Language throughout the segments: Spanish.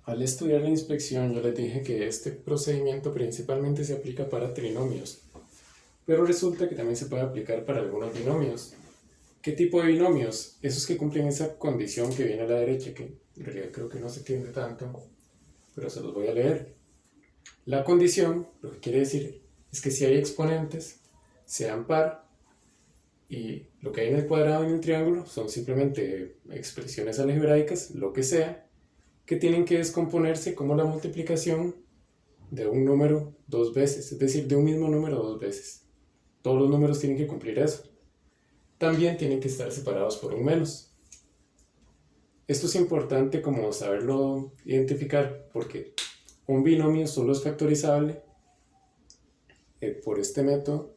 Al estudiar la inspección yo les dije que este procedimiento principalmente se aplica para trinomios, pero resulta que también se puede aplicar para algunos binomios. ¿Qué tipo de binomios? Esos que cumplen esa condición que viene a la derecha, que en realidad creo que no se entiende tanto, pero se los voy a leer. La condición, lo que quiere decir, es que si hay exponentes, sean par, y lo que hay en el cuadrado y en el triángulo son simplemente expresiones algebraicas, lo que sea, que tienen que descomponerse como la multiplicación de un número dos veces, es decir, de un mismo número dos veces. Todos los números tienen que cumplir eso. También tienen que estar separados por un menos. Esto es importante como saberlo identificar porque un binomio solo es factorizable por este método,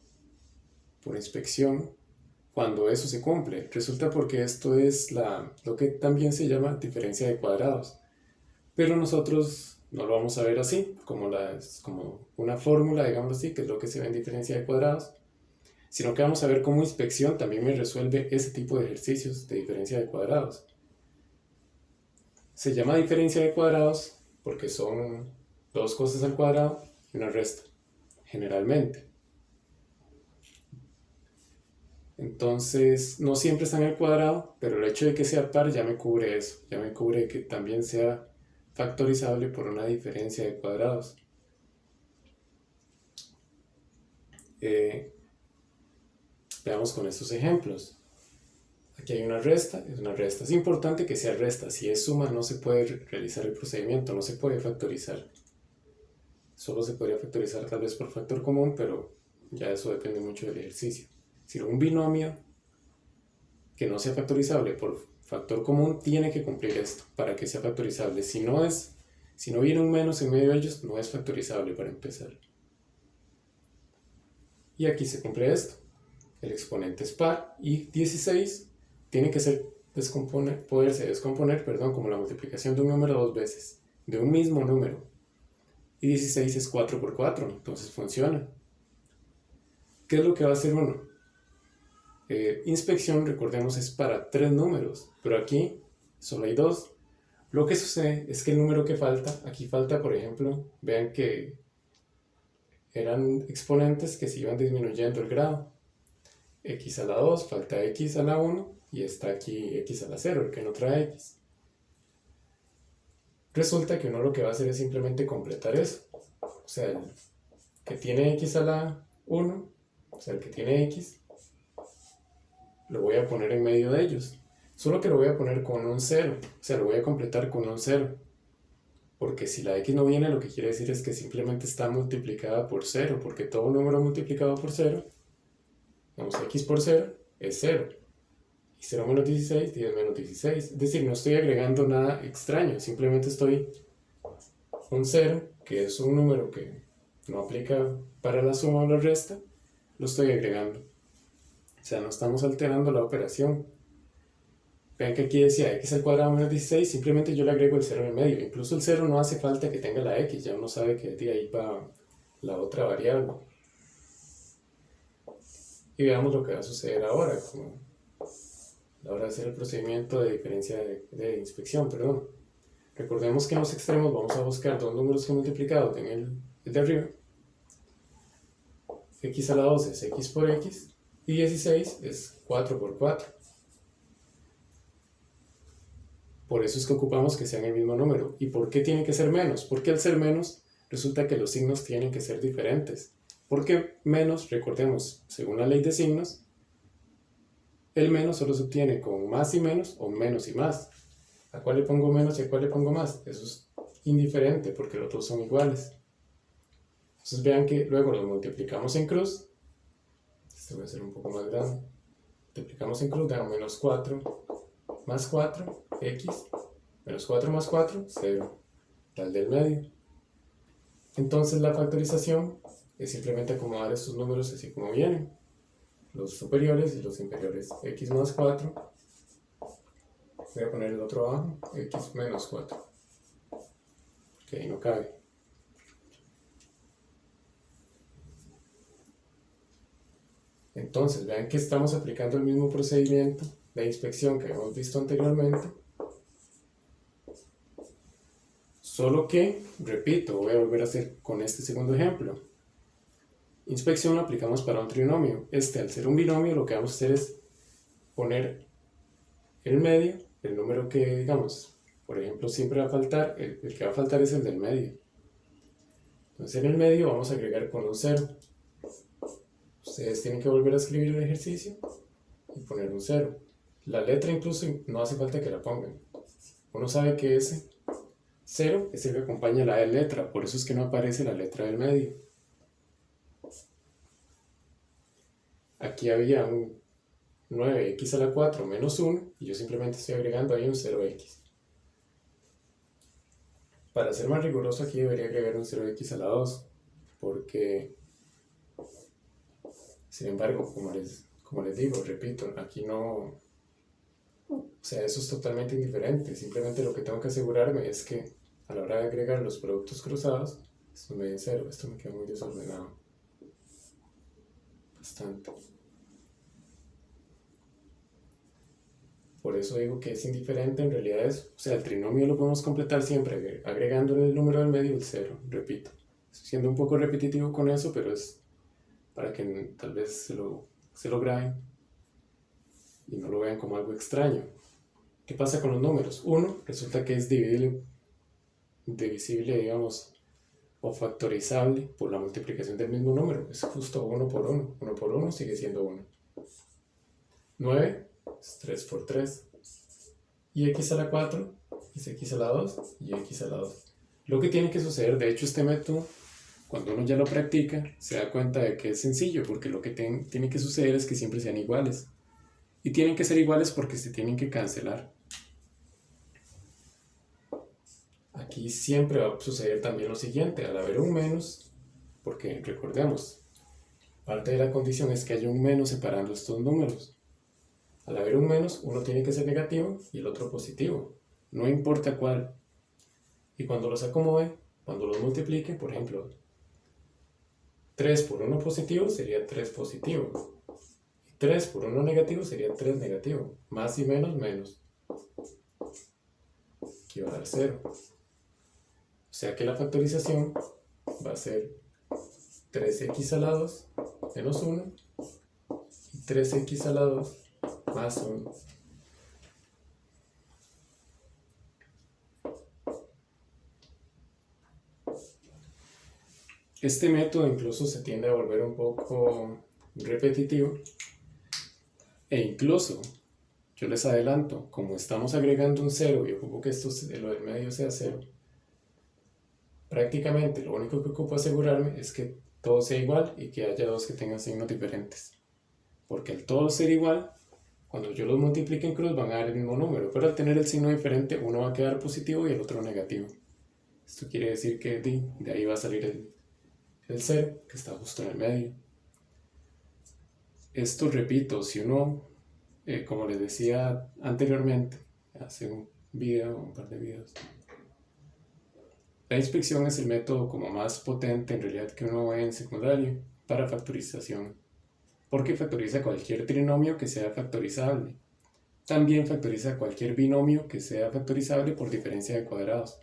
por inspección, cuando eso se cumple. Resulta porque esto es lo que también se llama diferencia de cuadrados. Pero nosotros no lo vamos a ver así, como una fórmula, digamos así, que es lo que se ve en diferencia de cuadrados, sino que vamos a ver cómo inspección también me resuelve ese tipo de ejercicios de diferencia de cuadrados. Se llama diferencia de cuadrados porque son dos cosas al cuadrado y una resta, generalmente. Entonces, no siempre están al cuadrado, pero el hecho de que sea par ya me cubre eso, ya me cubre que también sea factorizable por una diferencia de cuadrados. Veamos con estos ejemplos. Aquí hay una resta, es una resta. Es importante que sea resta. Si es suma, no se puede realizar el procedimiento, no se puede factorizar. Solo se podría factorizar tal vez por factor común, pero ya eso depende mucho del ejercicio. Si un binomio que no sea factorizable por factor común tiene que cumplir esto para que sea factorizable. Si no viene un menos en medio de ellos, no es factorizable para empezar. Y aquí se cumple esto. El exponente es par y 16 tiene que poderse descomponer como la multiplicación de un número dos veces, de un mismo número. Y 16 es 4 por 4, entonces funciona. ¿Qué es lo que va a hacer uno? Inspección, recordemos, es para 3 números, pero aquí solo hay 2. Lo que sucede es que el número que falta, aquí falta, por ejemplo, vean que eran exponentes que se iban disminuyendo el grado. X a la 2, falta X a la 1 y está aquí X a la 0, el que no trae X. Resulta que uno lo que va a hacer es simplemente completar eso. O sea, el que tiene X a la 1, o sea, el que tiene X, lo voy a poner en medio de ellos. Solo que lo voy a poner con un 0, o sea, lo voy a completar con un 0. Porque si la X no viene, lo que quiere decir es que simplemente está multiplicada por 0, porque todo número multiplicado por 0, vamos, X por 0 es 0. Y 0 menos 16, 10 menos 16. Es decir, no estoy agregando nada extraño, simplemente estoy un 0, que es un número que no aplica para la suma o la resta, lo estoy agregando. O sea, no estamos alterando la operación. Vean que aquí decía x al cuadrado menos 16, simplemente yo le agrego el 0 en el medio. Incluso el 0 no hace falta que tenga la x, ya uno sabe que de ahí va la otra variable. Y veamos lo que va a suceder ahora, como a la hora de hacer el procedimiento de diferencia de inspección, perdón. Recordemos que en los extremos vamos a buscar dos números que multiplicados en el de arriba. X a la 2 es x por x y 16 es 4 por 4. Por eso es que ocupamos que sean el mismo número. ¿Y por qué tienen que ser menos? Porque al ser menos resulta que los signos tienen que ser diferentes. Porque menos, recordemos, según la ley de signos, el menos solo se obtiene con más y menos o menos y más. ¿A cuál le pongo menos y a cuál le pongo más? Eso es indiferente porque los dos son iguales. Entonces vean que luego los multiplicamos en cruz. Este voy a hacer un poco más grande. Multiplicamos en cruz, da menos 4 más 4, x, menos 4 más 4, 0, tal del medio. Entonces la factorización es simplemente acomodar estos números así como vienen, los superiores y los inferiores. X más 4, voy a poner el otro abajo, x menos 4, que ahí no cabe. Entonces vean que estamos aplicando el mismo procedimiento de inspección que hemos visto anteriormente, Solo que, repito, voy a volver a hacer con este segundo ejemplo. Inspección lo aplicamos para un trinomio. Al ser un binomio, lo que vamos a hacer es poner el medio, el número que, digamos, por ejemplo, siempre va a faltar, el que va a faltar es el del medio. Entonces en el medio vamos a agregar con un 0. Ustedes tienen que volver a escribir el ejercicio y poner un 0. La letra incluso no hace falta que la pongan. Uno sabe que ese 0 es el que acompaña la letra, por eso es que no aparece la letra del medio. Aquí había un 9x a la 4 menos 1 y yo simplemente estoy agregando ahí un 0x. Para ser más riguroso aquí debería agregar un 0x a la 2 porque, sin embargo, como les digo, repito, aquí no, o sea, eso es totalmente indiferente. Simplemente lo que tengo que asegurarme es que a la hora de agregar los productos cruzados, esto me den 0, esto me queda muy desordenado. Bastante. Por eso digo que es indiferente, en realidad es, o sea, el trinomio lo podemos completar siempre agregando en el número del medio el 0, repito. Estoy siendo un poco repetitivo con eso, pero es para que tal vez se lo graben y no lo vean como algo extraño. ¿Qué pasa con los números? 1 resulta que es divisible, digamos, o factorizable por la multiplicación del mismo número. Es justo 1 por 1. 1 por 1 sigue siendo 1. 9 es 3 por 3. Y x a la 4 es x a la 2 y x a la 2. Lo que tiene que suceder, de hecho este método, cuando uno ya lo practica, se da cuenta de que es sencillo, porque lo que tiene que suceder es que siempre sean iguales. Y tienen que ser iguales porque se tienen que cancelar. Aquí siempre va a suceder también lo siguiente, al haber un menos, porque recordemos, parte de la condición es que haya un menos separando estos números. Al haber un menos, uno tiene que ser negativo y el otro positivo, no importa cuál. Y cuando los acomode, cuando los multiplique, por ejemplo, 3 por 1 positivo sería 3 positivo. Y 3 por 1 negativo sería 3 negativo. Más y menos, menos. Aquí va a dar 0. O sea que la factorización va a ser 3x a la 2 menos 1 y 3x a la 2 más 1. Este método incluso se tiende a volver un poco repetitivo e incluso, yo les adelanto, como estamos agregando un 0 y ocupo que lo del medio sea 0, prácticamente lo único que ocupo asegurarme es que todo sea igual y que haya dos que tengan signos diferentes. Porque al todo ser igual, cuando yo los multiplique en cruz van a dar el mismo número, pero al tener el signo diferente uno va a quedar positivo y el otro negativo. Esto quiere decir que de ahí va a salir el 0, que está justo en el medio. Esto, repito, si uno, como les decía anteriormente, hace un par de videos, la inspección es el método como más potente en realidad que uno ve en secundario para factorización, porque factoriza cualquier trinomio que sea factorizable. También factoriza cualquier binomio que sea factorizable por diferencia de cuadrados.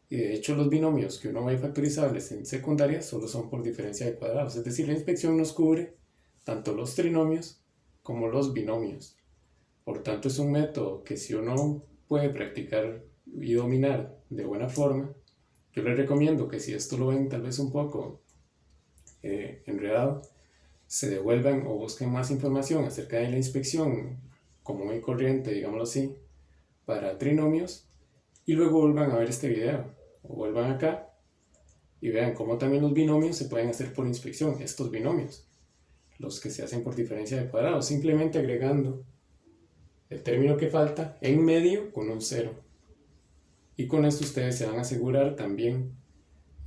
Y de hecho los binomios que uno ve factorizables en secundaria solo son por diferencia de cuadrados. Es decir, la inspección nos cubre tanto los trinomios como los binomios. Por tanto, es un método que si uno puede practicar y dominar de buena forma, yo les recomiendo que si esto lo ven tal vez un poco enredado, se devuelvan o busquen más información acerca de la inspección común y corriente, digámoslo así, para trinomios, y luego vuelvan a ver este video, o vuelvan acá y vean cómo también los binomios se pueden hacer por inspección, estos binomios, los que se hacen por diferencia de cuadrados, simplemente agregando el término que falta en medio con un 0. Y con esto ustedes se van a asegurar también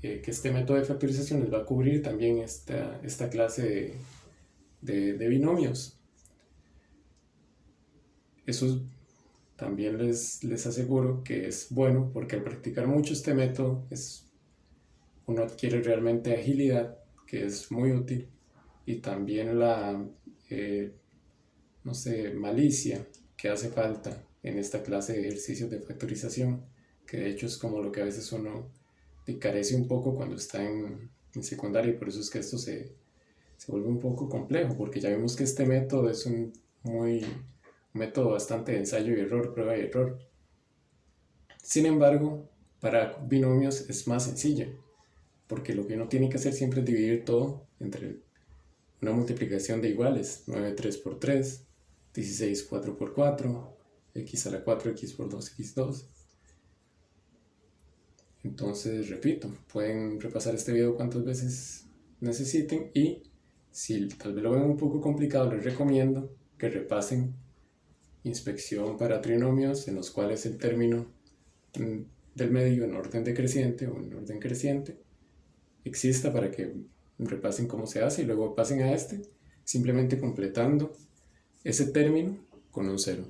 que este método de factorización les va a cubrir también esta clase de binomios. Eso también les aseguro que es bueno porque al practicar mucho este método uno adquiere realmente agilidad, que es muy útil, y también la malicia que hace falta en esta clase de ejercicios de factorización, que de hecho es como lo que a veces uno carece un poco cuando está en secundaria, y por eso es que esto se vuelve un poco complejo, porque ya vimos que este método es un método bastante de ensayo y error, prueba y error. Sin embargo, para binomios es más sencillo, porque lo que uno tiene que hacer siempre es dividir todo entre una multiplicación de iguales: 9 3 por 3, 16 4 por 4, x a la 4, x por 2, x2. Entonces, repito, pueden repasar este video cuantas veces necesiten, y si tal vez lo ven un poco complicado, les recomiendo que repasen inspección para trinomios en los cuales el término del medio en orden decreciente o en orden creciente exista, para que repasen cómo se hace y luego pasen a este, simplemente completando ese término con un cero.